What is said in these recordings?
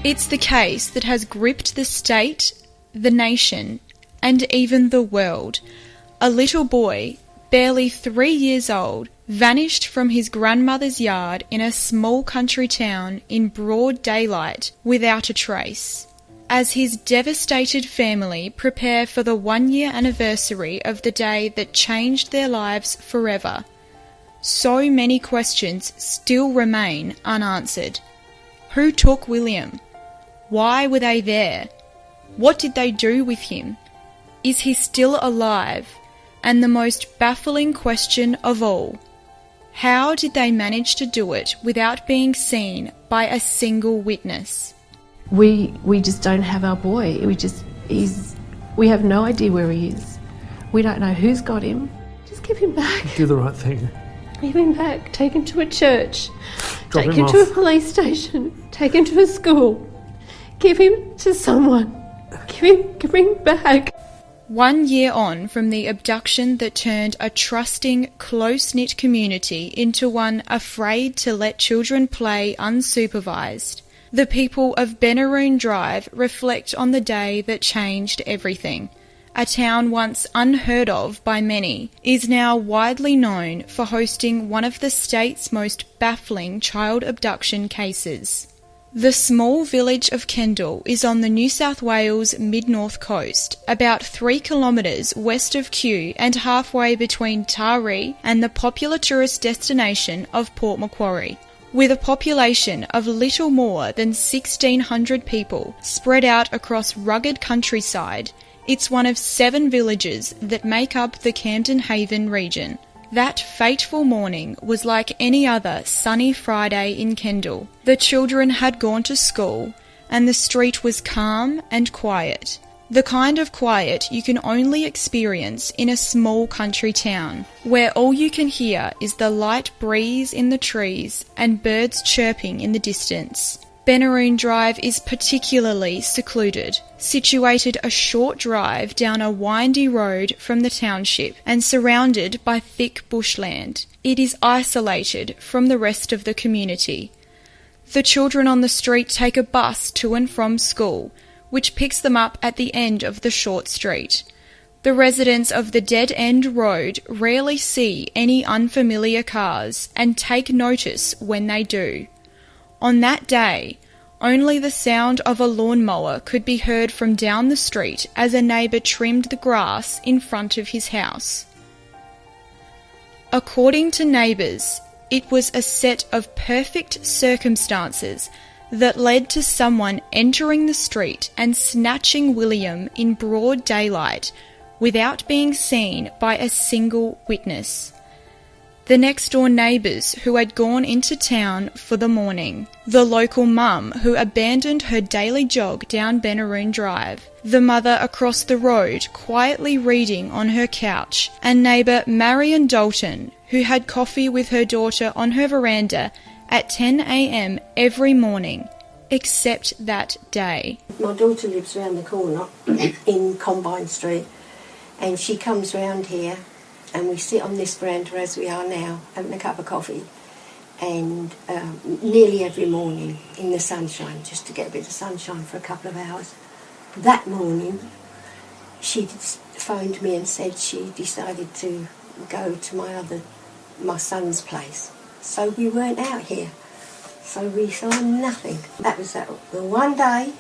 It's the case that has gripped the state, the nation, and even the world. A little boy, barely 3 years old, vanished from his grandmother's yard in a small country town in broad daylight without a trace. As his devastated family prepare for the 1-year anniversary of the day that changed their lives forever, so many questions still remain unanswered. Who took William? Why were they there? What did they do with him? Is he still alive? And the most baffling question of all, how did they manage to do it without being seen by a single witness? We just don't have our boy. We have no idea where he is. We don't know who's got him. Just give him back. Do the right thing. Give him back. Take him to a church. Drop Take him him to off. a police station. Take him to a school. Give him to someone. Bring him back. 1 year on from the abduction that turned a trusting, close-knit community into one afraid to let children play unsupervised, the people of Benaroon Drive reflect on the day that changed everything. A town once unheard of by many is now widely known for hosting one of the state's most baffling child abduction cases. The small village of Kendall is on the New South Wales mid-north coast, about 3 kilometres west of Kew and halfway between Taree and the popular tourist destination of Port Macquarie. With a population of little more than 1,600 people spread out across rugged countryside, it's one of 7 villages that make up the Camden Haven region. That fateful morning was like any other sunny Friday in Kendall. The children had gone to school, and the street was calm and quiet. The kind of quiet you can only experience in a small country town, where all you can hear is the light breeze in the trees and birds chirping in the distance. Benaroon Drive is particularly secluded, situated a short drive down a windy road from the township and surrounded by thick bushland. It is isolated from the rest of the community. The children on the street take a bus to and from school, which picks them up at the end of the short street. The residents of the dead-end road rarely see any unfamiliar cars and take notice when they do. On that day, only the sound of a lawnmower could be heard from down the street as a neighbour trimmed the grass in front of his house. According to neighbours, it was a set of perfect circumstances that led to someone entering the street and snatching William in broad daylight without being seen by a single witness. The next-door neighbours who had gone into town for the morning, the local mum who abandoned her daily jog down Benaroon Drive, the mother across the road quietly reading on her couch, and neighbour Marion Dalton, who had coffee with her daughter on her veranda at 10 a.m. every morning, except that day. My daughter lives round the corner in Combine Street, and she comes round here and we sit on this veranda as we are now, having a cup of coffee, and nearly every morning in the sunshine, just to get a bit of sunshine for a couple of hours. That morning, she phoned me and said she decided to go to my son's place. So we weren't out here. So we saw nothing. That was the one day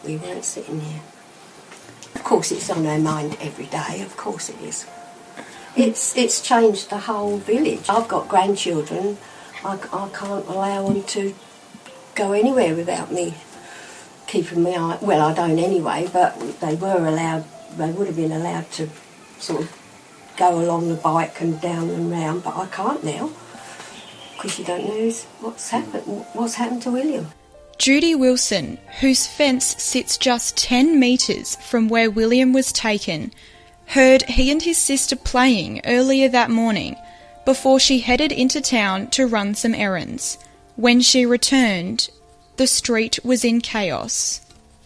we weren't sitting here. Of course it's on her mind every day, of course it is. It's changed the whole village. I've got grandchildren. I can't allow them to go anywhere without me keeping my eye. Well, I don't anyway, but they would have been allowed to sort of go along the bike and down and round, but I can't now, because you don't know what's happened to William. Judy Wilson, whose fence sits just 10 metres from where William was taken, heard he and his sister playing earlier that morning before she headed into town to run some errands. When she returned, the street was in chaos.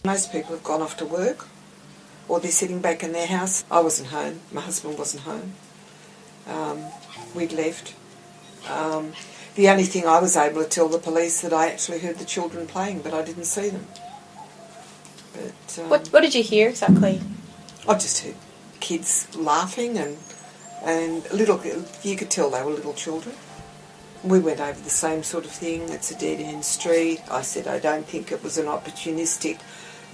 Most people have gone off to work, or they're sitting back in their house. I wasn't home. My husband wasn't home. We'd left. The only thing I was able to tell the police that I actually heard the children playing, but I didn't see them. But what did you hear exactly? I just heard kids laughing and little. You could tell they were little children. We went over the same sort of thing. It's a dead-end street. I said I don't think it was an opportunistic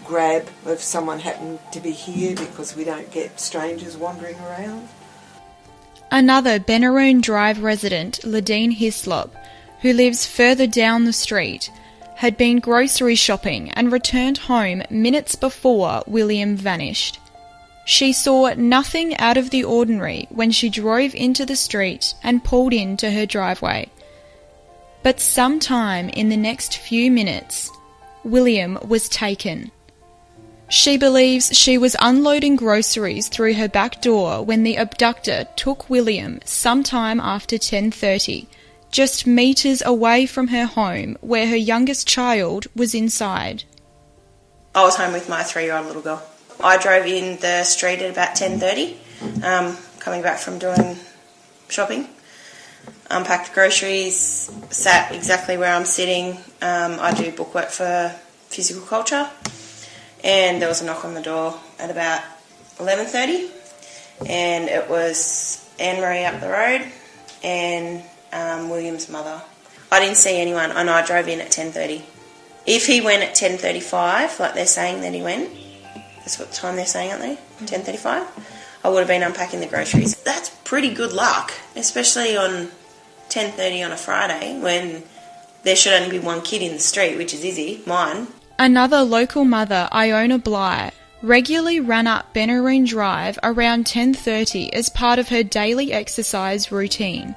grab of someone happened to be here, because we don't get strangers wandering around. Another Benaroon Drive resident, Ladine Hislop, who lives further down the street, had been grocery shopping and returned home minutes before William vanished. She saw nothing out of the ordinary when she drove into the street and pulled into her driveway. But sometime in the next few minutes, William was taken. She believes she was unloading groceries through her back door when the abductor took William sometime after 10:30, just metres away from her home where her youngest child was inside. I was home with my 3-year-old little girl. I drove in the street at about 10:30, coming back from doing shopping. Unpacked groceries, sat exactly where I'm sitting. I do bookwork for physical culture. And there was a knock on the door at about 11:30, and it was Anne-Marie up the road and William's mother. I didn't see anyone, and I drove in at 10:30. If he went at 10:35, like they're saying that he went, that's what time they're saying, aren't they? 10:35, I would have been unpacking the groceries. That's pretty good luck, especially on 10:30 on a Friday when there should only be one kid in the street, which is Izzy, mine. Another local mother, Iona Bly, regularly ran up Benaroon Drive around 10:30 as part of her daily exercise routine.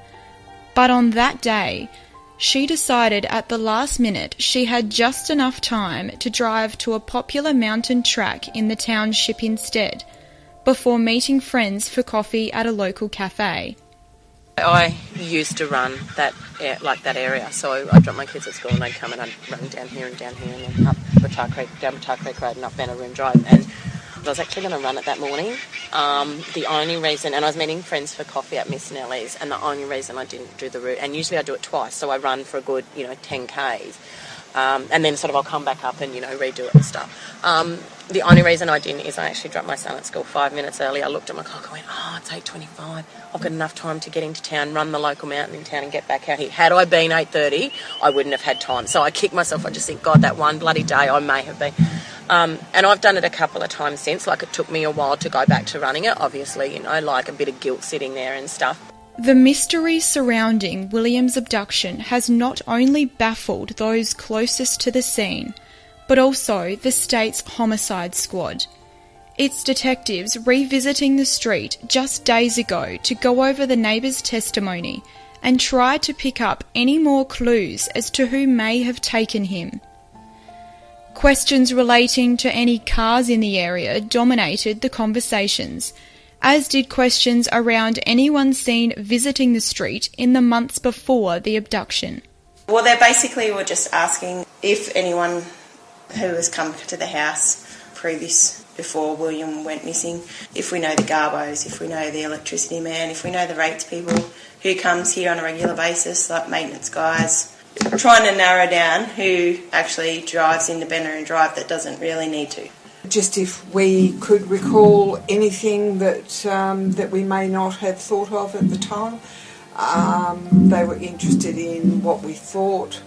But on that day, she decided at the last minute she had just enough time to drive to a popular mountain track in the township instead, before meeting friends for coffee at a local cafe. I used to run that area, so I'd drop my kids at school and I'd come and I'd run down here and then up Batar Creek, down Batar Creek Road and up Benaroon Drive. And I was actually going to run it that morning. The only reason, and I was meeting friends for coffee at Miss Nellie's, and the only reason I didn't do the route, and usually I do it twice, so I run for a good, 10 Ks. And then sort of I'll come back up and, redo it and stuff. The only reason I didn't is I actually dropped my son at school 5 minutes early. I looked at my clock and went, it's 8:25. I've got enough time to get into town, run the local mountain in town and get back out here. Had I been 8:30, I wouldn't have had time. So I kicked myself. I just think, God, that one bloody day I may have been. And I've done it a couple of times since. Like, it took me a while to go back to running it. Obviously, like a bit of guilt sitting there and stuff. The mystery surrounding William's abduction has not only baffled those closest to the scene, but also the state's homicide squad. Its detectives revisiting the street just days ago to go over the neighbours' testimony and try to pick up any more clues as to who may have taken him. Questions relating to any cars in the area dominated the conversations, as did questions around anyone seen visiting the street in the months before the abduction. Well, they basically were just asking if anyone who has come to the house before William went missing, if we know the Garbos, if we know the electricity man, if we know the rates people, who comes here on a regular basis, like maintenance guys, trying to narrow down who actually drives into Benaroon Drive that doesn't really need to. Just if we could recall anything that we may not have thought of at the time. They were interested in what we thought.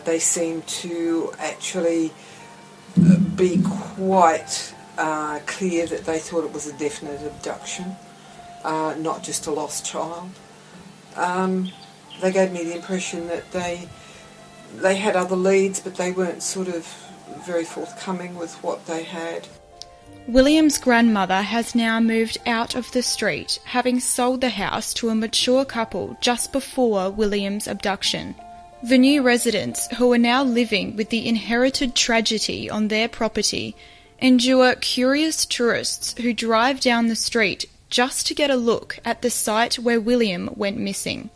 They seemed to actually be quite clear that they thought it was a definite abduction, not just a lost child. They gave me the impression that they had other leads, but they weren't sort of very forthcoming with what they had. William's grandmother has now moved out of the street, having sold the house to a mature couple just before William's abduction. The new residents, who are now living with the inherited tragedy on their property, endure curious tourists who drive down the street just to get a look at the site where William went missing.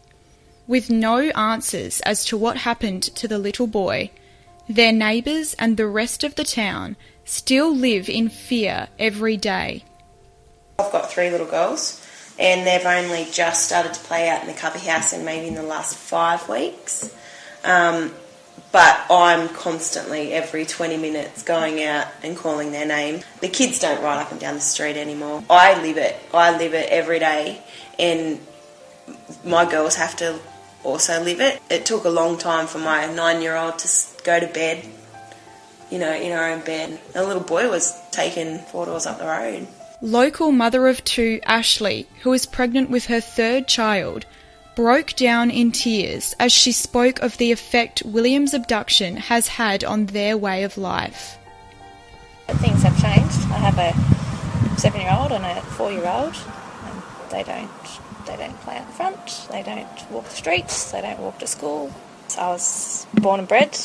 With no answers as to what happened to the little boy, their neighbours and the rest of the town still live in fear every day. I've got 3 little girls, and they've only just started to play out in the cubby house and maybe in the last 5 weeks. But I'm constantly, every 20 minutes, going out and calling their name. The kids don't ride up and down the street anymore. I live it every day, and my girls have to also live it. It took a long time for my 9-year-old to go to bed, in her own bed. A little boy was taken 4 doors up the road. Local mother of 2, Ashley, who is pregnant with her 3rd child, broke down in tears as she spoke of the effect William's abduction has had on their way of life. Things have changed. I have a 7-year-old and a 4-year-old. They don't play out the front. They don't walk the streets. They don't walk to school. So I was born and bred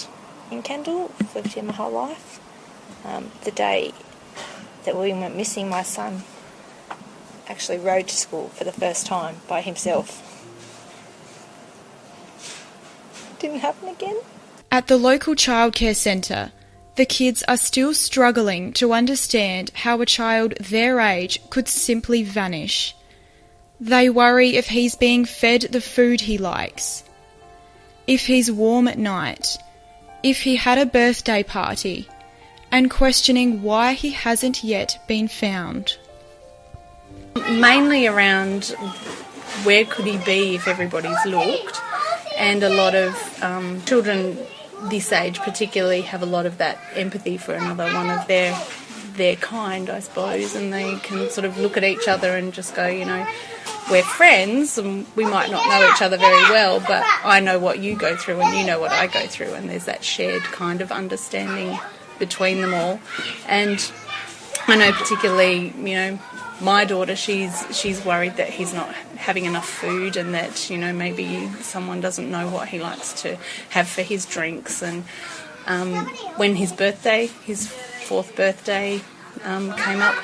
in Kendall. Lived here my whole life. The day that William went missing, my son actually rode to school for the first time by himself. Didn't happen again. At the local childcare centre, the kids are still struggling to understand how a child their age could simply vanish. They worry if he's being fed the food he likes, if he's warm at night, if he had a birthday party, and questioning why he hasn't yet been found. Mainly around where could he be if everybody's looked. And a lot of children this age particularly have a lot of that empathy for another one of their kind, I suppose, and they can sort of look at each other and just go, we're friends and we might not know each other very well, but I know what you go through and you know what I go through, and there's that shared kind of understanding between them all. And I know particularly, my daughter, she's worried that he's not having enough food and that, maybe someone doesn't know what he likes to have for his drinks. And when his 4th birthday, came up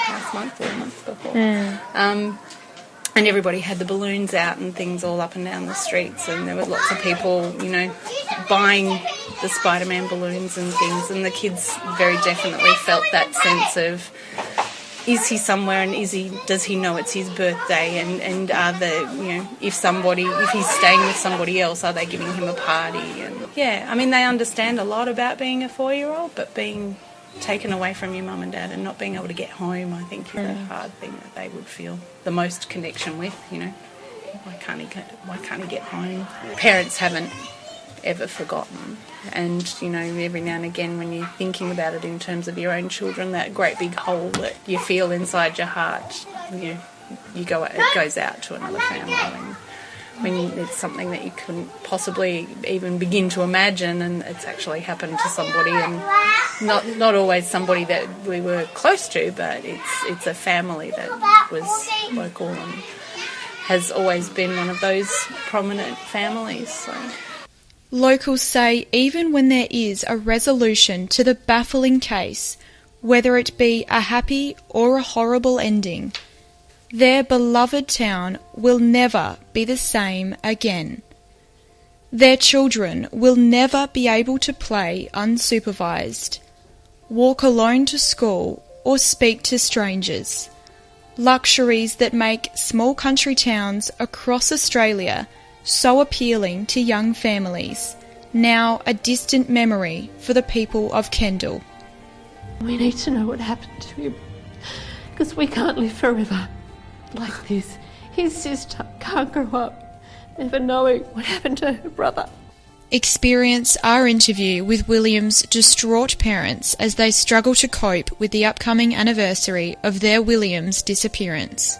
last month or a month before, and everybody had the balloons out and things all up and down the streets, and there were lots of people, buying the Spider-Man balloons and things, and the kids very definitely felt that sense of, is he somewhere and does he know it's his birthday, and are if he's staying with somebody else, are they giving him a party? And they understand a lot about being a 4-year-old, but being taken away from your mum and dad and not being able to get home, I think, is a hard thing that they would feel the most connection with. Why can't he get home? Parents haven't ever forgotten, and every now and again when you're thinking about it in terms of your own children, that great big hole that you feel inside your heart, it goes out to another family, and when it's something that you couldn't possibly even begin to imagine, and it's actually happened to somebody, and not always somebody that we were close to, but it's a family that was local and has always been one of those prominent families. So. Locals say even when there is a resolution to the baffling case, whether it be a happy or a horrible ending, their beloved town will never be the same again. Their children will never be able to play unsupervised, walk alone to school, or speak to strangers. Luxuries that make small country towns across Australia so appealing to young families, now a distant memory for the people of Kendall. We need to know what happened to him, because we can't live forever like this. His sister can't grow up never knowing what happened to her brother. Experience our interview with William's distraught parents as they struggle to cope with the upcoming anniversary of their William's disappearance.